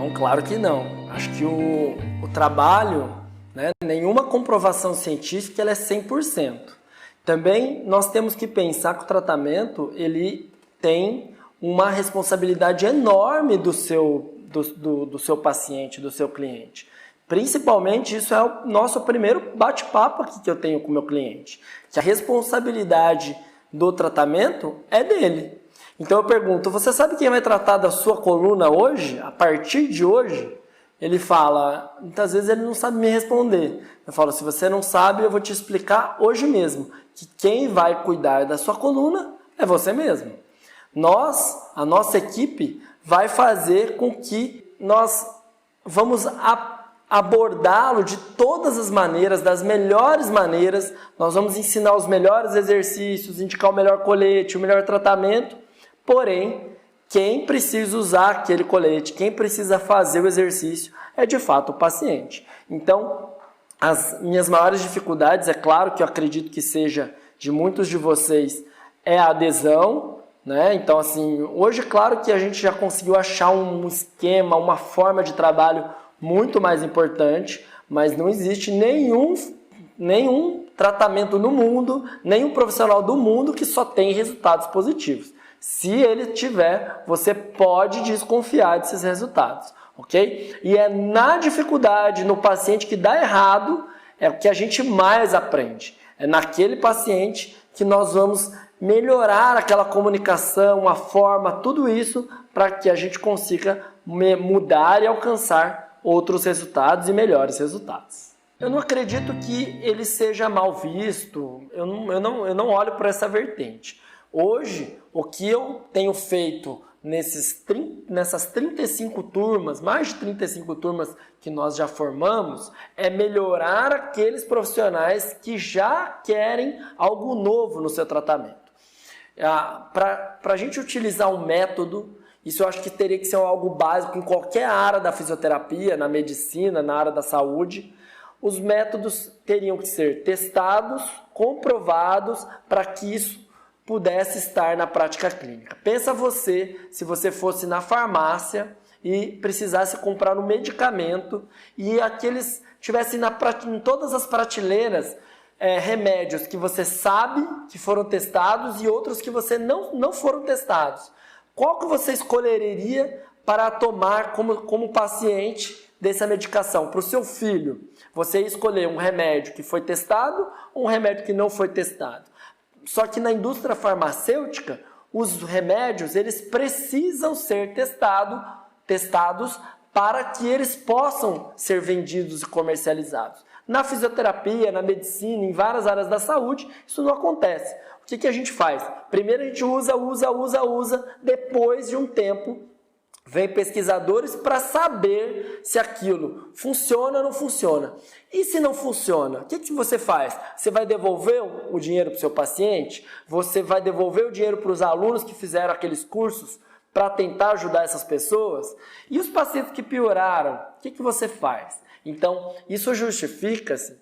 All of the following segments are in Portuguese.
Não, claro que não. Acho que o trabalho, né, nenhuma comprovação científica ela é 100%. Também nós temos que pensar que o tratamento ele tem uma responsabilidade enorme do seu paciente, do seu cliente. Principalmente, isso é o nosso primeiro bate-papo aqui que eu tenho com o meu cliente. Que a responsabilidade do tratamento é dele. Então eu pergunto, você sabe quem vai tratar da sua coluna hoje, a partir de hoje? Ele fala, muitas vezes ele não sabe me responder. Eu falo, se você não sabe, eu vou te explicar hoje mesmo, que quem vai cuidar da sua coluna é você mesmo. A nossa equipe, vai fazer com que nós vamos abordá-lo de todas as maneiras, das melhores maneiras. Nós vamos ensinar os melhores exercícios, indicar o melhor colete, o melhor tratamento. Porém, quem precisa usar aquele colete, quem precisa fazer o exercício é de fato o paciente. Então, as minhas maiores dificuldades, é claro que eu acredito que seja de muitos de vocês, é a adesão, né? Então, assim, hoje, claro que a gente já conseguiu achar um esquema, uma forma de trabalho muito mais importante, mas não existe nenhum tratamento no mundo, nenhum profissional do mundo que só tem resultados positivos. Se ele tiver, você pode desconfiar desses resultados, ok? E é na dificuldade, no paciente que dá errado, é o que a gente mais aprende. É naquele paciente que nós vamos melhorar aquela comunicação, a forma, tudo isso para que a gente consiga mudar e alcançar outros resultados e melhores resultados. Eu não acredito que ele seja mal visto, eu não olho por essa vertente. Hoje, o que eu tenho feito nessas 35 turmas, mais de 35 turmas que nós já formamos, é melhorar aqueles profissionais que já querem algo novo no seu tratamento. Para a gente utilizar um método, isso eu acho que teria que ser algo básico em qualquer área da fisioterapia, na medicina, na área da saúde. Os métodos teriam que ser testados, comprovados, para que isso pudesse estar na prática clínica. Pensa você, se você fosse na farmácia e precisasse comprar um medicamento e aqueles tivessem em todas as prateleiras remédios que você sabe que foram testados e outros que você não foram testados. Qual que você escolheria para tomar como paciente dessa medicação? Para o seu filho, você ia escolher um remédio que foi testado ou um remédio que não foi testado? Só que na indústria farmacêutica, os remédios eles precisam ser testados para que eles possam ser vendidos e comercializados. Na fisioterapia, na medicina, em várias áreas da saúde, isso não acontece. O que a gente faz? Primeiro a gente usa, depois de um tempo, vem pesquisadores para saber se aquilo funciona ou não funciona. E se não funciona, o que você faz? Você vai devolver o dinheiro para o seu paciente? Você vai devolver o dinheiro para os alunos que fizeram aqueles cursos para tentar ajudar essas pessoas? E os pacientes que pioraram, o que você faz? Então, isso justifica-se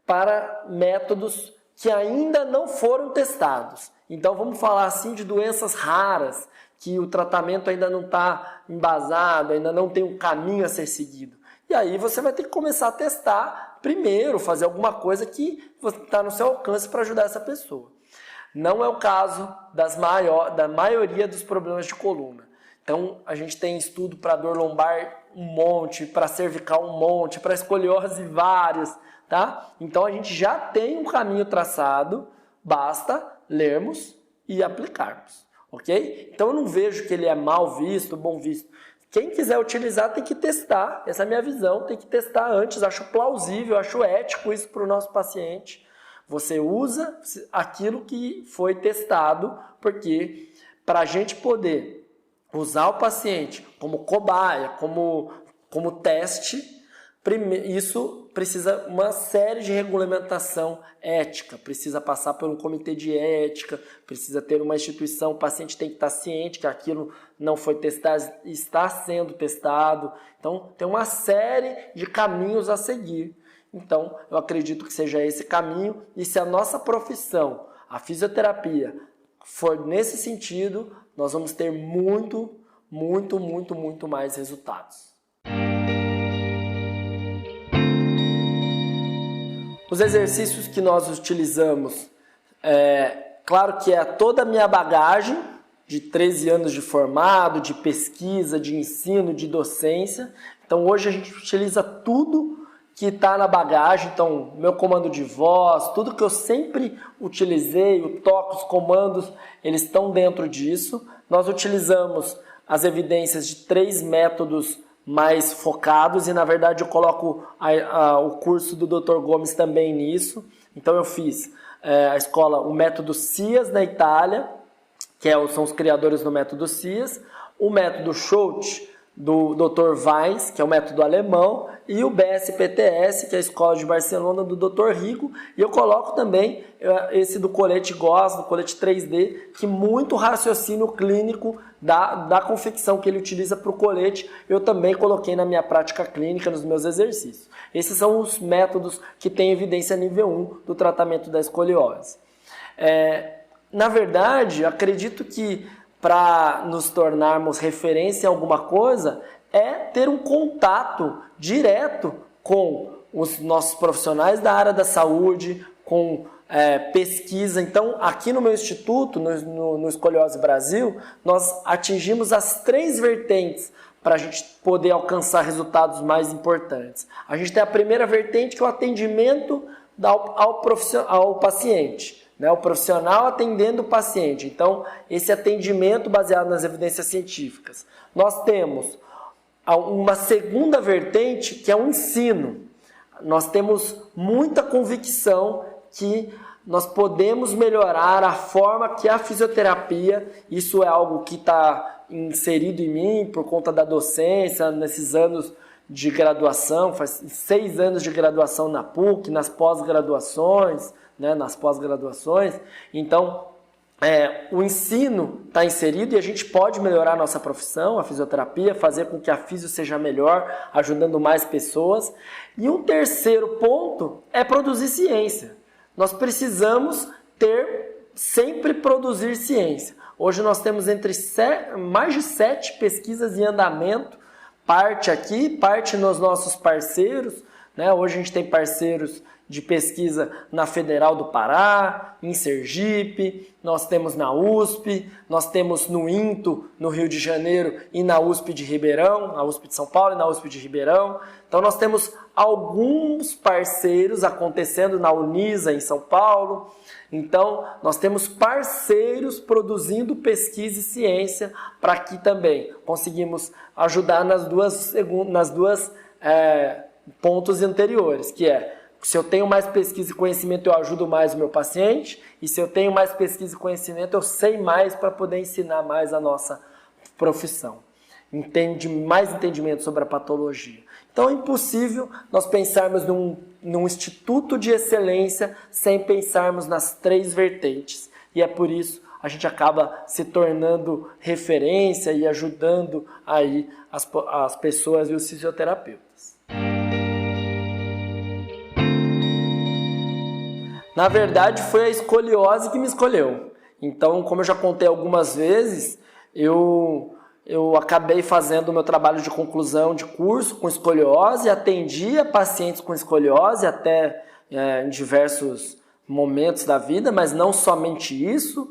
para métodos que ainda não foram testados. Então, vamos falar assim de doenças raras, que o tratamento ainda não está embasado, ainda não tem um caminho a ser seguido. E aí você vai ter que começar a testar primeiro, fazer alguma coisa que está no seu alcance para ajudar essa pessoa. Não é o caso da maioria dos problemas de coluna. Então, a gente tem estudo para dor lombar um monte, para cervical um monte, para escoliose vários, tá? Então, a gente já tem um caminho traçado, basta lermos e aplicarmos. Ok? Então eu não vejo que ele é mal visto, bom visto. Quem quiser utilizar tem que testar, essa é a minha visão, tem que testar antes, acho plausível, acho ético isso para o nosso paciente. Você usa aquilo que foi testado, porque para a gente poder usar o paciente como cobaia, como teste, isso precisa uma série de regulamentação ética, precisa passar por um comitê de ética, precisa ter uma instituição, o paciente tem que estar ciente que aquilo não foi testado, está sendo testado. Então, tem uma série de caminhos a seguir. Então, eu acredito que seja esse caminho, e se a nossa profissão, a fisioterapia, for nesse sentido, nós vamos ter muito mais resultados. Os exercícios que nós utilizamos, claro que é toda a minha bagagem de 13 anos de formado, de pesquisa, de ensino, de docência. Então hoje a gente utiliza tudo que está na bagagem, então meu comando de voz, tudo que eu sempre utilizei, o toque, os comandos, eles estão dentro disso. Nós utilizamos as evidências de 3 métodos mais focados e na verdade eu coloco o curso do Dr. Gomes também nisso. Então eu fiz o método CIAS na Itália, são os criadores do método CIAS, o método Schultz do Dr. Weiss, que é o método alemão, e o BSPTS, que é a Escola de Barcelona do Dr. Rigo, e eu coloco também esse do colete GOS, do colete 3D, que muito raciocínio clínico da confecção que ele utiliza para o colete, eu também coloquei na minha prática clínica, nos meus exercícios. Esses são os métodos que têm evidência nível 1 do tratamento da escoliose. Na verdade, acredito que para nos tornarmos referência em alguma coisa é ter um contato direto com os nossos profissionais da área da saúde, com pesquisa. Então, aqui no meu instituto, no Escoliose Brasil, nós atingimos as 3 vertentes para a gente poder alcançar resultados mais importantes. A gente tem a primeira vertente, que é o atendimento ao paciente. O profissional atendendo o paciente. Então, esse atendimento baseado nas evidências científicas. Nós temos uma segunda vertente, que é o ensino. Nós temos muita convicção que nós podemos melhorar a forma que a fisioterapia, isso é algo que está inserido em mim por conta da docência, nesses anos de graduação, faz 6 anos de graduação na PUC, nas pós-graduações, Então, o ensino está inserido e a gente pode melhorar a nossa profissão, a fisioterapia, fazer com que a fisio seja melhor, ajudando mais pessoas. E um terceiro ponto é produzir ciência. Nós precisamos sempre produzir ciência. Hoje nós temos mais de 7 pesquisas em andamento, parte aqui, parte nos nossos parceiros. Hoje a gente tem parceiros de pesquisa na Federal do Pará, em Sergipe, nós temos na USP, nós temos no INTO, no Rio de Janeiro, e na USP de Ribeirão, na USP de São Paulo e na USP de Ribeirão. Então nós temos alguns parceiros acontecendo na Unisa, em São Paulo. Então nós temos parceiros produzindo pesquisa e ciência para que também conseguimos ajudar nas duas pontos anteriores, que se eu tenho mais pesquisa e conhecimento, eu ajudo mais o meu paciente, e se eu tenho mais pesquisa e conhecimento, eu sei mais para poder ensinar mais a nossa profissão. Mais entendimento sobre a patologia. Então é impossível nós pensarmos num instituto de excelência sem pensarmos nas 3 vertentes. E é por isso a gente acaba se tornando referência e ajudando aí as pessoas e os fisioterapeutas. Na verdade, foi a escoliose que me escolheu. Então, como eu já contei algumas vezes, eu acabei fazendo o meu trabalho de conclusão de curso com escoliose, atendia pacientes com escoliose até em diversos momentos da vida, mas não somente isso,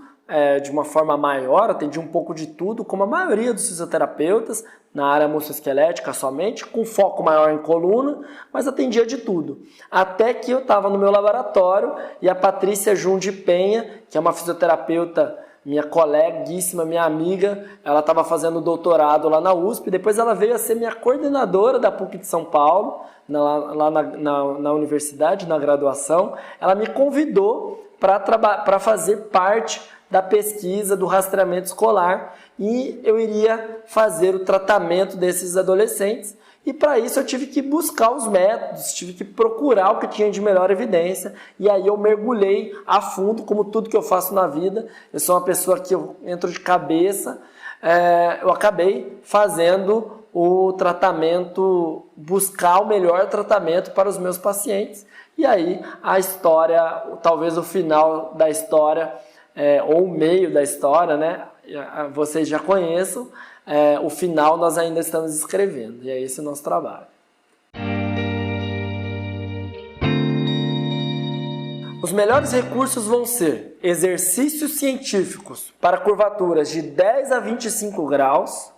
de uma forma maior, atendi um pouco de tudo, como a maioria dos fisioterapeutas, na área musculoesquelética somente, com foco maior em coluna, mas atendia de tudo. Até que eu estava no meu laboratório e a Patrícia Jun de Penha, que é uma fisioterapeuta, minha coleguíssima, minha amiga, ela estava fazendo doutorado lá na USP, depois ela veio a ser minha coordenadora da PUC de São Paulo, lá na universidade, na graduação. Ela me convidou para fazer parte da pesquisa do rastreamento escolar e eu iria fazer o tratamento desses adolescentes. E para isso eu tive que buscar os métodos, tive que procurar o que tinha de melhor evidência, e aí eu mergulhei a fundo, como tudo que eu faço na vida. Eu sou uma pessoa que eu entro de cabeça, eu acabei fazendo o tratamento, buscar o melhor tratamento para os meus pacientes. E aí a história, talvez o final da história, ou o meio da história, né? Vocês já conheçam, o final nós ainda estamos escrevendo, e é esse o nosso trabalho. Os melhores recursos vão ser exercícios científicos para curvaturas de 10 a 25 graus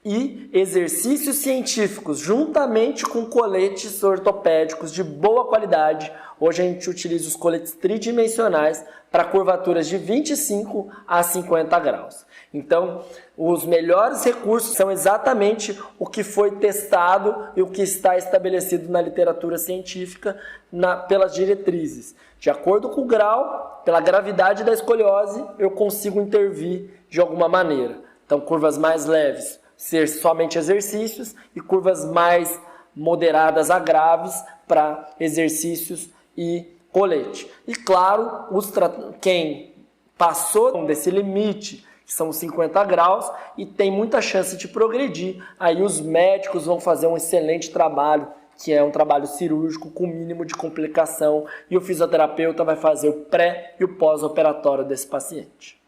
e exercícios científicos juntamente com coletes ortopédicos de boa qualidade. Hoje a gente utiliza os coletes tridimensionais para curvaturas de 25 a 50 graus. Então, os melhores recursos são exatamente o que foi testado e o que está estabelecido na literatura científica pelas diretrizes. De acordo com o grau, pela gravidade da escoliose, eu consigo intervir de alguma maneira. Então, curvas mais leves, ser somente exercícios, e curvas mais moderadas a graves para exercícios e colete. E claro, quem passou desse limite, que são 50 graus, e tem muita chance de progredir, aí os médicos vão fazer um excelente trabalho, que é um trabalho cirúrgico com mínimo de complicação, e o fisioterapeuta vai fazer o pré e o pós-operatório desse paciente.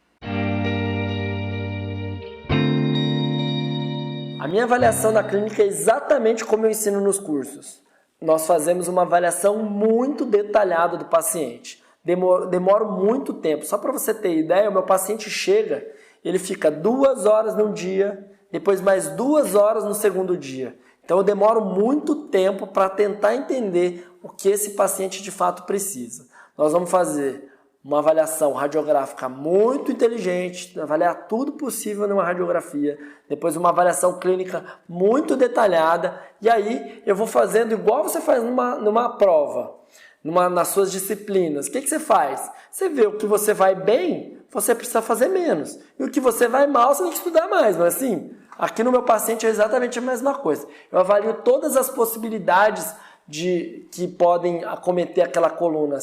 A minha avaliação na clínica é exatamente como eu ensino nos cursos. Nós fazemos uma avaliação muito detalhada do paciente. Demora muito tempo. Só para você ter ideia, o meu paciente chega, ele fica 2 horas num dia, depois mais 2 horas no segundo dia. Então eu demoro muito tempo para tentar entender o que esse paciente de fato precisa. Nós vamos fazer uma avaliação radiográfica muito inteligente, avaliar tudo possível numa radiografia, depois uma avaliação clínica muito detalhada, e aí eu vou fazendo igual você faz numa prova, nas suas disciplinas. O que você faz? Você vê o que você vai bem, você precisa fazer menos, e o que você vai mal, você tem que estudar mais, mas assim, aqui no meu paciente é exatamente a mesma coisa. Eu avalio todas as possibilidades que podem acometer aquela coluna,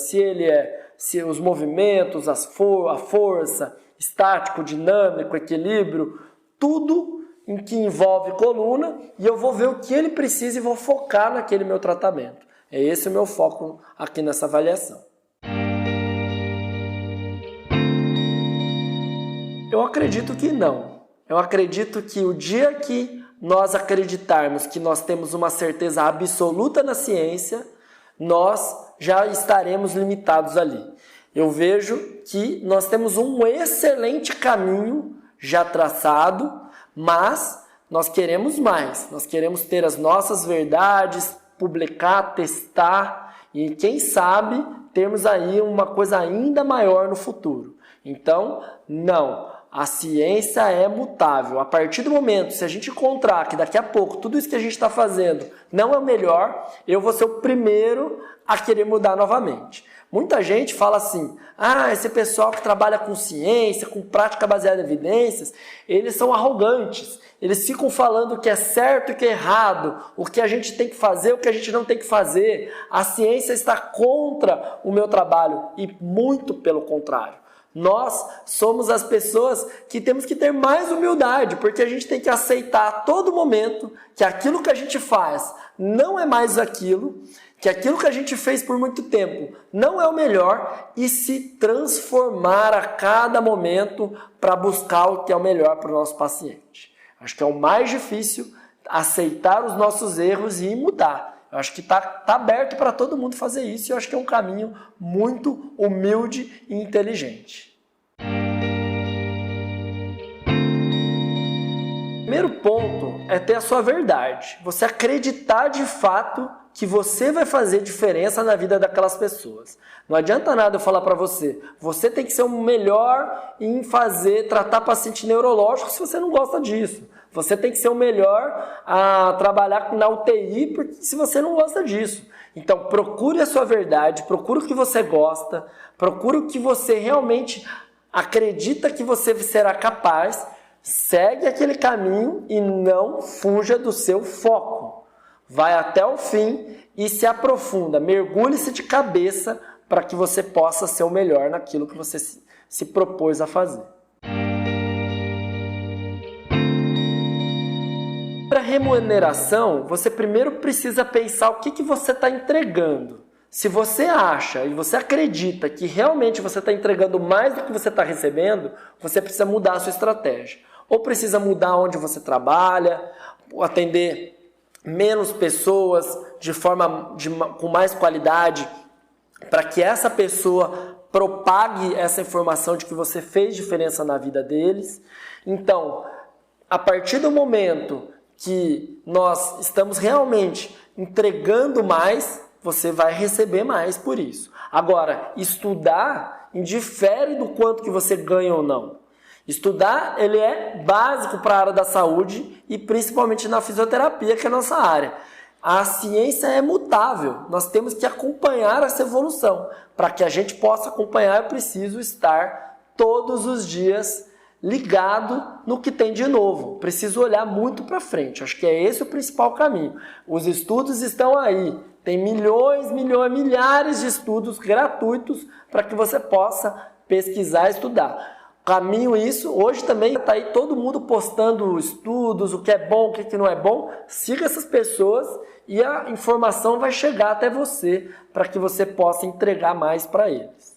se os movimentos, a força, estático, dinâmico, equilíbrio, tudo em que envolve coluna, e eu vou ver o que ele precisa e vou focar naquele meu tratamento. É esse o meu foco aqui nessa avaliação. Eu acredito que não. Eu acredito que o dia que nós acreditarmos que nós temos uma certeza absoluta na ciência, nós já estaremos limitados ali. Eu vejo que nós temos um excelente caminho já traçado, mas nós queremos mais. Nós queremos ter as nossas verdades, publicar, testar e, quem sabe, termos aí uma coisa ainda maior no futuro. Então, não. A ciência é mutável. A partir do momento, se a gente encontrar que daqui a pouco tudo isso que a gente está fazendo não é o melhor, eu vou ser o primeiro a querer mudar novamente. Muita gente fala assim, esse pessoal que trabalha com ciência, com prática baseada em evidências, eles são arrogantes. Eles ficam falando o que é certo e o que é errado, o que a gente tem que fazer, o que a gente não tem que fazer. A ciência está contra o meu trabalho e muito pelo contrário. Nós somos as pessoas que temos que ter mais humildade, porque a gente tem que aceitar a todo momento que aquilo que a gente faz não é mais aquilo, que aquilo que a gente fez por muito tempo não é o melhor, e se transformar a cada momento para buscar o que é o melhor para o nosso paciente. Acho que é o mais difícil, aceitar os nossos erros e mudar. Eu acho que está aberto para todo mundo fazer isso, e eu acho que é um caminho muito humilde e inteligente. O primeiro ponto é ter a sua verdade. Você acreditar de fato que você vai fazer diferença na vida daquelas pessoas. Não adianta nada eu falar para você, você tem que ser o melhor em tratar paciente neurológico se você não gosta disso. Você tem que ser o melhor a trabalhar na UTI se você não gosta disso. Então, procure a sua verdade, procure o que você gosta, procure o que você realmente acredita que você será capaz, segue aquele caminho e não fuja do seu foco. Vai até o fim e se aprofunda, mergulhe-se de cabeça para que você possa ser o melhor naquilo que você se propôs a fazer. Para remuneração, você primeiro precisa pensar o que você está entregando. Se você acha e você acredita que realmente você está entregando mais do que você está recebendo, você precisa mudar a sua estratégia. Ou precisa mudar onde você trabalha, atender menos pessoas com mais qualidade para que essa pessoa propague essa informação de que você fez diferença na vida deles. Então, a partir do momento que nós estamos realmente entregando mais, você vai receber mais por isso. Agora, estudar indifere do quanto que você ganha ou não. Estudar, ele é básico para a área da saúde e principalmente na fisioterapia, que é a nossa área. A ciência é mutável, nós temos que acompanhar essa evolução. Para que a gente possa acompanhar, é preciso estar todos os dias ligado no que tem de novo. Preciso olhar muito para frente, acho que é esse o principal caminho. Os estudos estão aí, tem milhares de estudos gratuitos para que você possa pesquisar e estudar. Caminho isso, hoje também está aí todo mundo postando estudos, o que é bom, o que não é bom. Siga essas pessoas e a informação vai chegar até você para que você possa entregar mais para eles.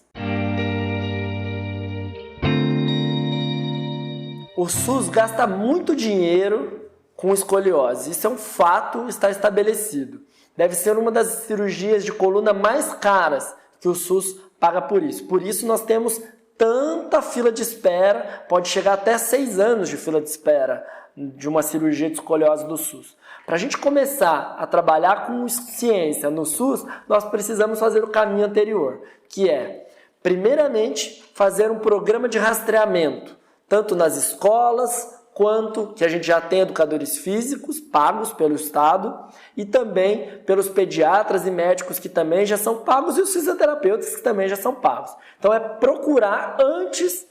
O SUS gasta muito dinheiro com escoliose, isso é um fato, está estabelecido. Deve ser uma das cirurgias de coluna mais caras que o SUS paga por isso. Por isso nós temos tanta fila de espera, pode chegar até 6 anos de fila de espera de uma cirurgia de escoliose do SUS. Para a gente começar a trabalhar com ciência no SUS, nós precisamos fazer o caminho anterior, que é, primeiramente, fazer um programa de rastreamento, tanto nas escolas, quanto que a gente já tem educadores físicos pagos pelo Estado e também pelos pediatras e médicos que também já são pagos e os fisioterapeutas que também já são pagos. Então é procurar antes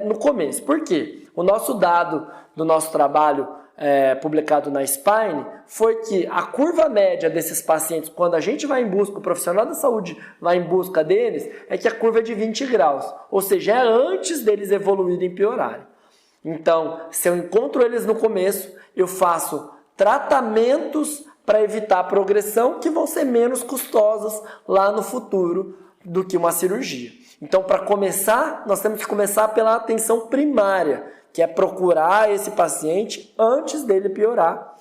no começo. Por quê? O nosso dado do nosso trabalho publicado na Spine foi que a curva média desses pacientes, quando a gente vai em busca, o profissional da saúde vai em busca deles, é que a curva é de 20 graus. Ou seja, é antes deles evoluírem e piorarem. Então, se eu encontro eles no começo, eu faço tratamentos para evitar a progressão que vão ser menos custosos lá no futuro do que uma cirurgia. Então, para começar, nós temos que começar pela atenção primária, que é procurar esse paciente antes dele piorar,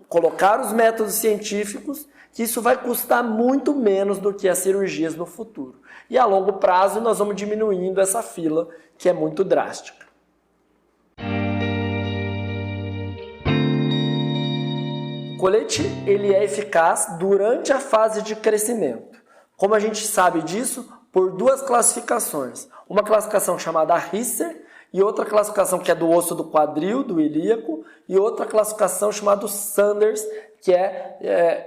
colocar os métodos científicos, que isso vai custar muito menos do que as cirurgias no futuro. E a longo prazo, nós vamos diminuindo essa fila, que é muito drástica. O colete ele é eficaz durante a fase de crescimento. Como a gente sabe disso? Por 2 classificações. Uma classificação chamada Risser e outra classificação que é do osso do quadril, do ilíaco, e outra classificação chamada Sanders, que é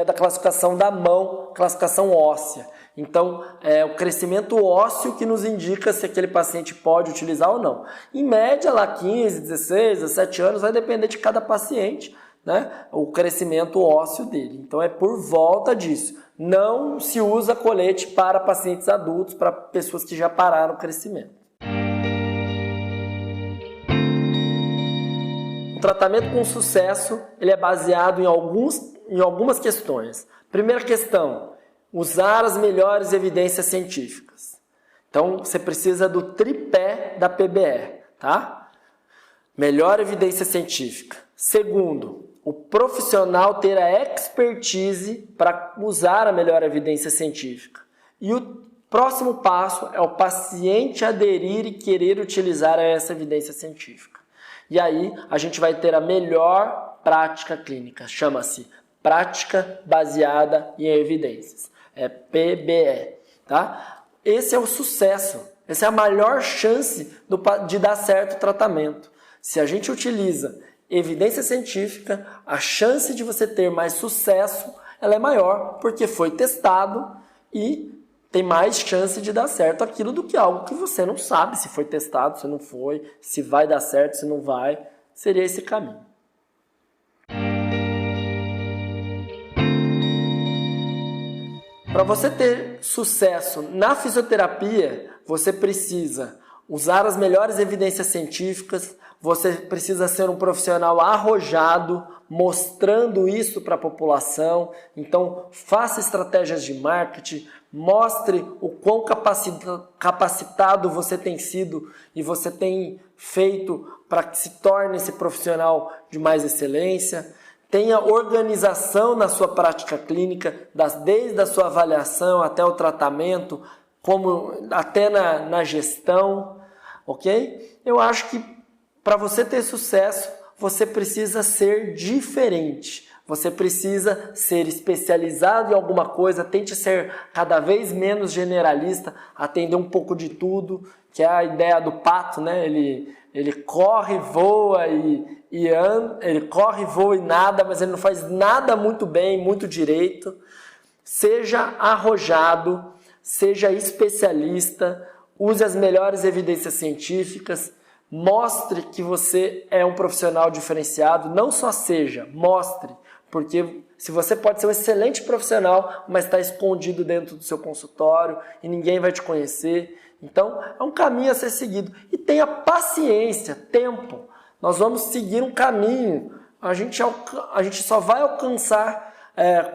da classificação da mão, classificação óssea. Então, é o crescimento ósseo que nos indica se aquele paciente pode utilizar ou não. Em média, lá 15, 16, 17 anos, vai depender de cada paciente, né, o crescimento ósseo dele. Então é por volta disso. Não se usa colete para pacientes adultos, para pessoas que já pararam o crescimento. O tratamento com sucesso ele é baseado em algumas questões. Primeira questão, usar as melhores evidências científicas. Então você precisa do tripé da PBE, tá? Melhor evidência científica. Segundo, o profissional ter a expertise para usar a melhor evidência científica. E o próximo passo é o paciente aderir e querer utilizar essa evidência científica. E aí a gente vai ter a melhor prática clínica, chama-se prática baseada em evidências, é PBE, tá? Esse é o sucesso, essa é a maior chance de dar certo o tratamento. Se a gente utiliza evidência científica, a chance de você ter mais sucesso ela é maior, porque foi testado e tem mais chance de dar certo aquilo do que algo que você não sabe se foi testado, se não foi, se vai dar certo, se não vai. Seria esse caminho. Para você ter sucesso na fisioterapia, você precisa usar as melhores evidências científicas, você precisa ser um profissional arrojado, mostrando isso para a população. Então, faça estratégias de marketing, mostre o quão capacitado você tem sido e você tem feito para que se torne esse profissional de mais excelência. tenha organização na sua prática clínica, desde a sua avaliação até o tratamento, como até na gestão, ok? Eu acho que para você ter sucesso, você precisa ser diferente. Você precisa ser especializado em alguma coisa, tente ser cada vez menos generalista, atender um pouco de tudo, que é a ideia do pato, né? Ele corre, voa e anda, ele corre, voa e nada, mas ele não faz nada muito bem, muito direito. Seja arrojado, seja especialista, use as melhores evidências científicas, mostre que você é um profissional diferenciado, não só seja, mostre. Porque se você pode ser um excelente profissional, mas está escondido dentro do seu consultório e ninguém vai te conhecer. Então, é um caminho a ser seguido. E tenha paciência, tempo. Nós vamos seguir um caminho. A gente só vai alcançar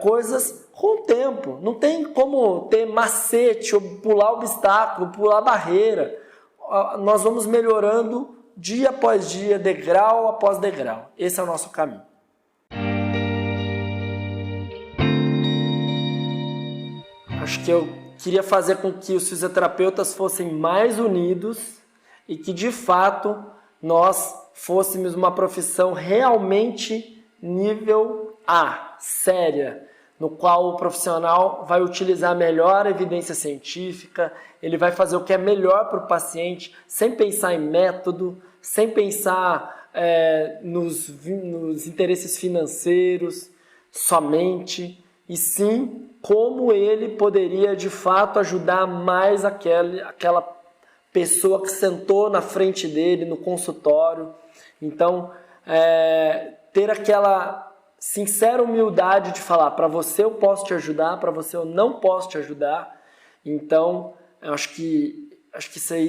coisas com o tempo. Não tem como ter macete, ou pular obstáculo, pular barreira. Nós vamos melhorando dia após dia, degrau após degrau. Esse é o nosso caminho. Acho que eu queria fazer com que os fisioterapeutas fossem mais unidos e que, de fato, nós fôssemos uma profissão realmente nível A, séria, no qual o profissional vai utilizar a melhor evidência científica, ele vai fazer o que é melhor para o paciente, sem pensar em método, sem pensar nos interesses financeiros somente, e sim como ele poderia de fato ajudar mais aquela pessoa que sentou na frente dele no consultório. Então, ter aquela sincera humildade de falar, para você eu posso te ajudar, para você eu não posso te ajudar. Então, eu acho que isso aí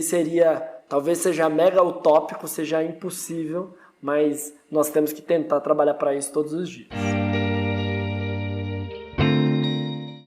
talvez seja mega utópico, seja impossível, mas nós temos que tentar trabalhar para isso todos os dias.